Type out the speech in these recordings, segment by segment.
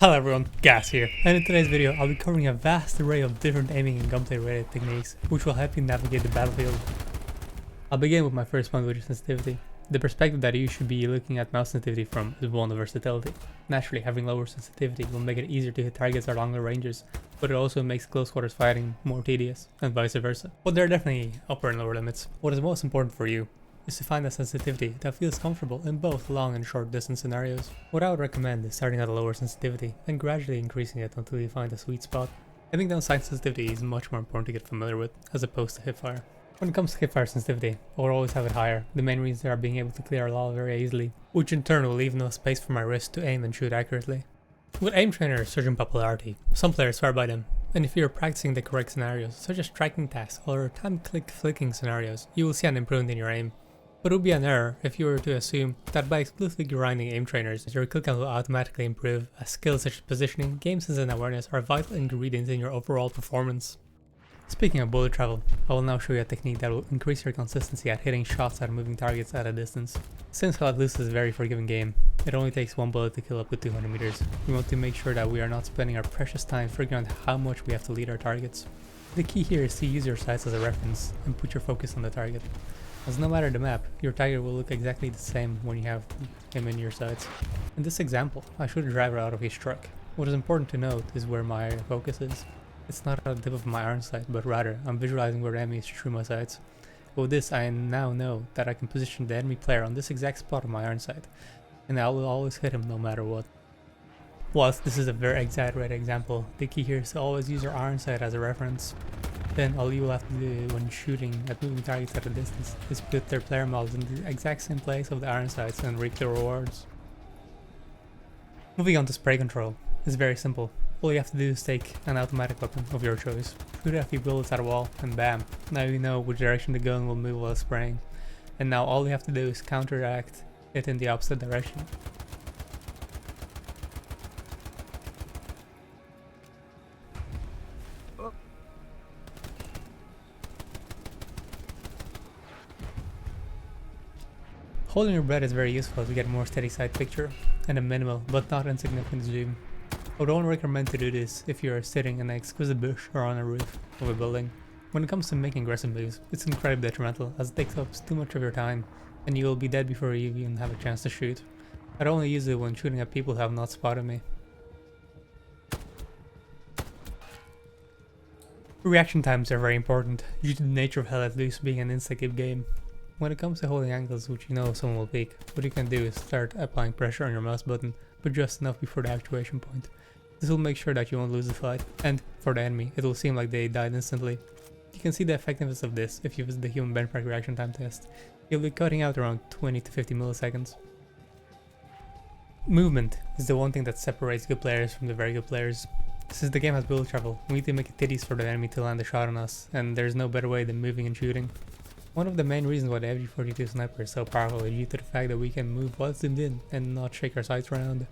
Hello everyone, Gas here, and in today's video I'll be covering a vast array of different aiming and gunplay related techniques which will help you navigate the battlefield. I'll begin with my first point, which is sensitivity. The perspective that you should be looking at mouse sensitivity from is one of versatility. Naturally, having lower sensitivity will make it easier to hit targets at longer ranges, but it also makes close quarters fighting more tedious, and vice versa. But there are definitely upper and lower limits. What is most important for you is to find a sensitivity that feels comfortable in both long and short distance scenarios. What I would recommend is starting at a lower sensitivity and gradually increasing it until you find a sweet spot. Aiming down sight sensitivity is much more important to get familiar with as opposed to hipfire. When it comes to hipfire sensitivity, I would always have it higher. The main reason are being able to clear a lot very easily, which in turn will leave enough space for my wrist to aim and shoot accurately. With aim trainers surging popularity, some players swear by them, and if you're practicing the correct scenarios, such as tracking tasks or time-click flicking scenarios, you will see an improvement in your aim. But it would be an error if you were to assume that by exclusively grinding aim trainers, your kill count will automatically improve, as skills such as positioning, game sense and awareness are vital ingredients in your overall performance. Speaking of bullet travel, I will now show you a technique that will increase your consistency at hitting shots at moving targets at a distance. Since Let Loose is a very forgiving game, it only takes one bullet to kill up to 200 meters. We want to make sure that we are not spending our precious time figuring out how much we have to lead our targets. The key here is to use your sights as a reference and put your focus on the target, as no matter the map, your target will look exactly the same when you have him in your sights. In this example, I shoot a driver out of his truck. What is important to note is where my focus is. It's not at the tip of my iron sight, but rather I'm visualizing where the enemy is through my sights. With this, I now know that I can position the enemy player on this exact spot of my iron sight, and I will always hit him no matter what. Whilst this is a very exaggerated example, the key here is to always use your iron sight as a reference. Then all you will have to do when shooting at moving targets at a distance is put their player models in the exact same place of the iron sights and reap the rewards. Moving on to spray control, it's very simple. All you have to do is take an automatic weapon of your choice, shoot a few bullets at a wall, and bam, now you know which direction the gun will move while spraying. And now all you have to do is counteract it in the opposite direction. Holding your breath is very useful to get a more steady sight picture and a minimal but not insignificant zoom. I would only recommend to do this if you are sitting in an exquisite bush or on a roof of a building. When it comes to making aggressive moves, it's incredibly detrimental as it takes up too much of your time and you will be dead before you even have a chance to shoot. I'd only use it when shooting at people who have not spotted me. Reaction times are very important due to the nature of Let Loose being an insta-kill game. When it comes to holding angles which you know someone will peek, what you can do is start applying pressure on your mouse button, but just enough before the actuation point. This will make sure that you won't lose the fight, and for the enemy, it will seem like they died instantly. You can see the effectiveness of this if you visit the human benchmark reaction time test. You'll be cutting out around 20 to 50 milliseconds. Movement is the one thing that separates good players from the very good players. Since the game has bullet travel, we need to make it tedious for the enemy to land a shot on us, and there's no better way than moving and shooting. One of the main reasons why the FG42 sniper is so powerful is due to the fact that we can move while zoomed in and not shake our sights around.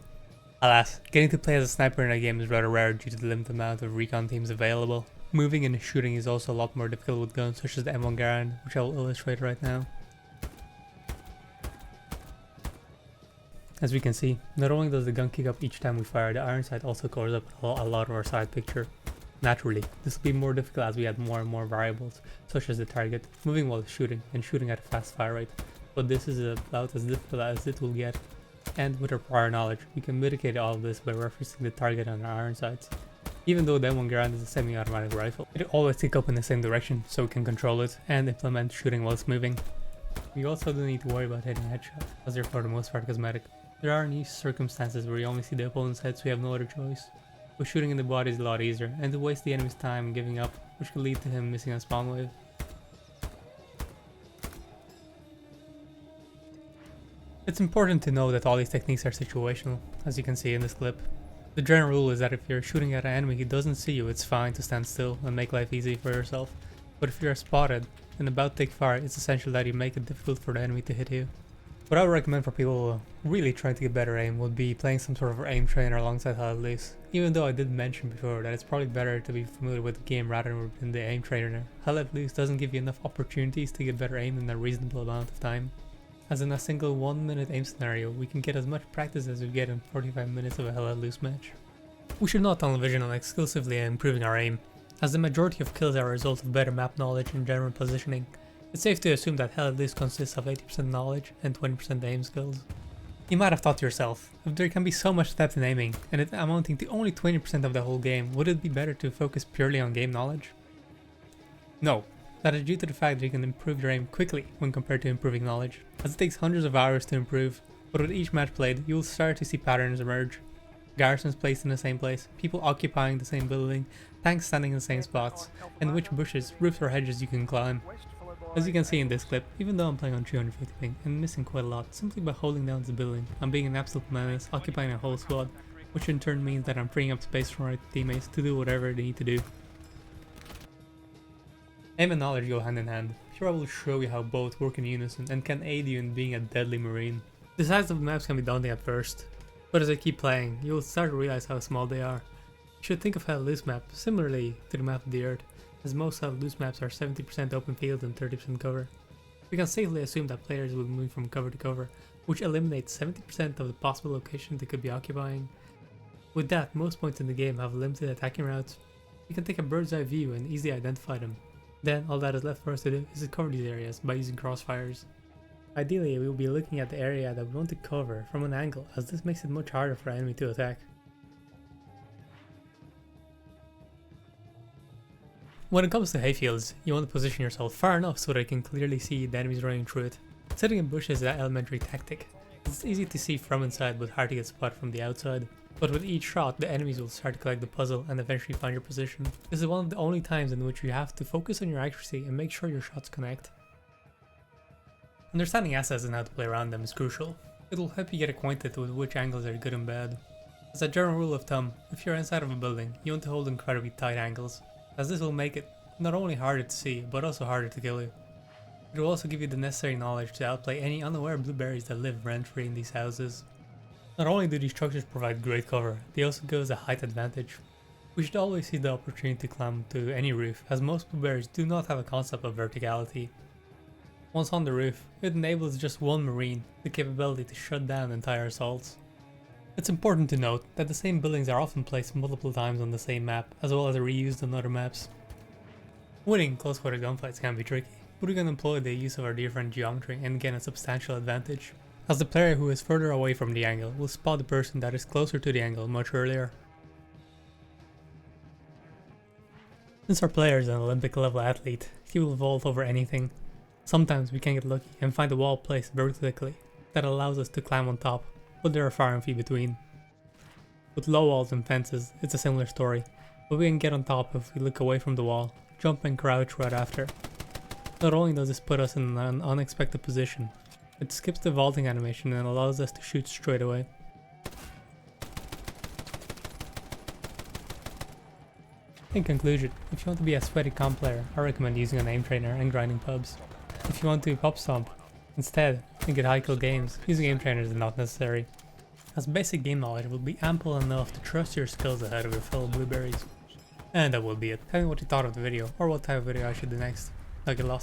Alas, getting to play as a sniper in a game is rather rare due to the limited amount of recon teams available. Moving and shooting is also a lot more difficult with guns such as the M1 Garand, which I will illustrate right now. As we can see, not only does the gun kick up each time we fire, the iron sight also covers up a lot of our side picture. Naturally, this will be more difficult as we add more and more variables, such as the target, moving while shooting, and shooting at a fast fire rate, but this is about as difficult as it will get. And with our prior knowledge, we can mitigate all of this by referencing the target on our iron sights. Even though the M1 Garand is a semi-automatic rifle, it always kick up in the same direction so we can control it and implement shooting while it's moving. We also don't need to worry about hitting headshots, as they're for the most part cosmetic. There are niche circumstances where you only see the opponent's head so you have no other choice. But shooting in the body is a lot easier, and to waste the enemy's time giving up, which could lead to him missing a spawn wave. It's important to know that all these techniques are situational, as you can see in this clip. The general rule is that if you're shooting at an enemy who doesn't see you, it's fine to stand still and make life easy for yourself. But if you're spotted and about to take fire, it's essential that you make it difficult for the enemy to hit you. What I would recommend for people really trying to get better aim would be playing some sort of aim trainer alongside Let Loose. Even though I did mention before that it's probably better to be familiar with the game rather than the aim trainer, Let Loose doesn't give you enough opportunities to get better aim in a reasonable amount of time. As in a single 1 minute aim scenario, we can get as much practice as we get in 45 minutes of a Let Loose match. We should not tunnel vision on exclusively improving our aim, as the majority of kills are a result of better map knowledge and general positioning. It's safe to assume that hell at least consists of 80% knowledge and 20% aim skills. You might have thought to yourself, if there can be so much depth in aiming, and it amounting to only 20% of the whole game, would it be better to focus purely on game knowledge? No, that is due to the fact that you can improve your aim quickly when compared to improving knowledge, as it takes hundreds of hours to improve, but with each match played, you will start to see patterns emerge. Garrisons placed in the same place, people occupying the same building, tanks standing in the same spots, and which bushes, roofs or hedges you can climb. As you can see in this clip, even though I'm playing on 350 ping and missing quite a lot simply by holding down this building, I'm being an absolute menace, occupying a whole squad, which in turn means that I'm freeing up space for my teammates to do whatever they need to do. Aim and knowledge go hand in hand. Here I will show you how both work in unison and can aid you in being a deadly marine. The size of the maps can be daunting at first, but as I keep playing, you will start to realize how small they are. You should think of a loose map similarly to the map of the Earth, as most loose maps are 70% open field and 30% cover. We can safely assume that players will move from cover to cover, which eliminates 70% of the possible locations they could be occupying. With that, most points in the game have limited attacking routes. You can take a bird's eye view and easily identify them. Then all that is left for us to do is to cover these areas by using crossfires. Ideally, we will be looking at the area that we want to cover from an angle, as this makes it much harder for our enemy to attack. When it comes to hayfields, you want to position yourself far enough so that you can clearly see the enemies running through it. Sitting in bushes is an elementary tactic. It's easy to see from inside but hard to get spotted from the outside. But with each shot, the enemies will start to collect the puzzle and eventually find your position. This is one of the only times in which you have to focus on your accuracy and make sure your shots connect. Understanding assets and how to play around them is crucial. It will help you get acquainted with which angles are good and bad. As a general rule of thumb, if you're inside of a building, you want to hold incredibly tight angles, as this will make it not only harder to see, but also harder to kill you. It will also give you the necessary knowledge to outplay any unaware blueberries that live rent-free in these houses. Not only do these structures provide great cover, they also give us a height advantage. We should always see the opportunity to climb to any roof, as most blueberries do not have a concept of verticality. Once on the roof, it enables just one marine the capability to shut down entire assaults. It's important to note that the same buildings are often placed multiple times on the same map, as well as reused on other maps. Winning close quarter gunfights can be tricky, but we can employ the use of our dear friend geometry and gain a substantial advantage, as the player who is further away from the angle will spot the person that is closer to the angle much earlier. Since our player is an Olympic level athlete, he will vault over anything. Sometimes we can get lucky and find a wall placed vertically that allows us to climb on top, but there are far and few between. With low walls and fences, it's a similar story, but we can get on top if we look away from the wall, jump and crouch right after. Not only does this put us in an unexpected position, it skips the vaulting animation and allows us to shoot straight away. In conclusion, if you want to be a sweaty comp player, I recommend using an aim trainer and grinding pubs. If you want to pop stomp instead and get high kill games, using aim trainers is not necessary, as basic game knowledge will be ample enough to trust your skills ahead of your fellow blueberries. And that will be it. Tell me what you thought of the video, or what type of video I should do next. Now get lost.